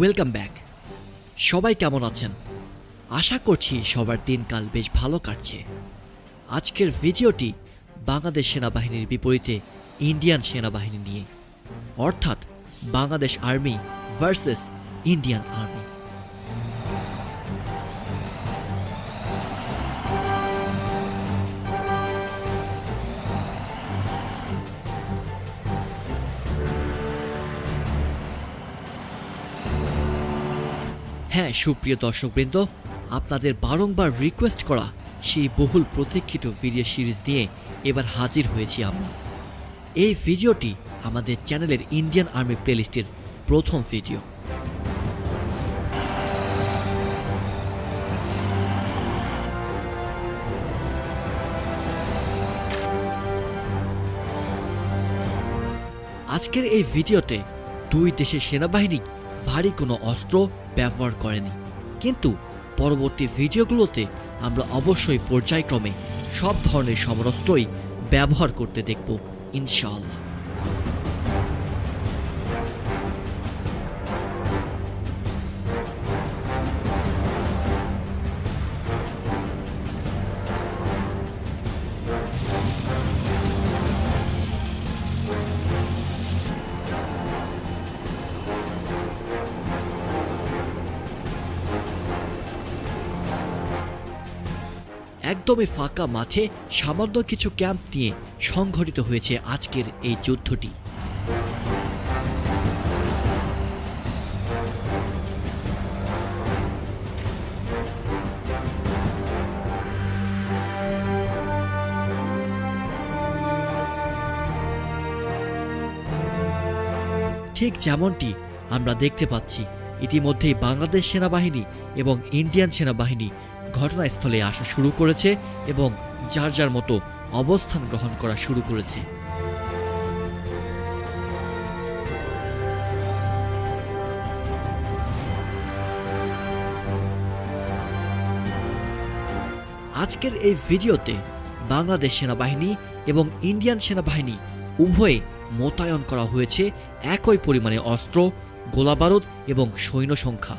Welcome back. সবাই কেমন আছেন? আশা করছি সবার দিনকাল বেশ ভালো কাটছে। আজকের ভিডিওটি বাংলাদেশ সেনাবাহিনীর বিপরীতে ইন্ডিয়ান সেনাবাহিনী নিয়ে, অর্থাৎ Bangladesh army versus Indian army. হ্যাঁ, সুপ্রিয় দর্শকবৃন্দ, আপনাদের বারংবার রিকোয়েস্ট করা সেই বহুল প্রতীক্ষিত ভিডিও সিরিজ নিয়ে এবার হাজির হয়েছি আমরা। এই ভিডিওটি আমাদের চ্যানেলের ইন্ডিয়ান আর্মি প্লেলিস্টের প্রথম ভিডিও। আজকের এই ভিডিওতে দুই দেশের সেনাবাহিনী ভারী কোনো অস্ত্র ব্যবহার করেনি, কিন্তু পরবর্তী ভিডিওগুলোতে আমরা অবশ্যই পর্যায়ক্রমে সব ধরনের সমরাস্ত্রই ব্যবহার করতে দেখব ইনশাআল্লাহ। একদমই ফাঁকা মাঠে সামান্য কিছু ক্যাম্প নিয়ে সংঘটিত হয়েছে আজকের এই যুদ্ধটি। ঠিক যেমনটি আমরা দেখতে পাচ্ছি, ইতিমধ্যেই বাংলাদেশ সেনাবাহিনী এবং ইন্ডিয়ান সেনাবাহিনী ঘটনাস্থলে আসা শুরু করেছে এবং যার যার মতো অবস্থান গ্রহণ করা শুরু করেছে। আজকের এই ভিডিওতে বাংলাদেশ সেনাবাহিনী এবং ইন্ডিয়ান সেনাবাহিনী উভয়ে মোতায়েন করা হয়েছে একই পরিমাণে অস্ত্র, গোলাবারুদ এবং সৈন্য সংখ্যা।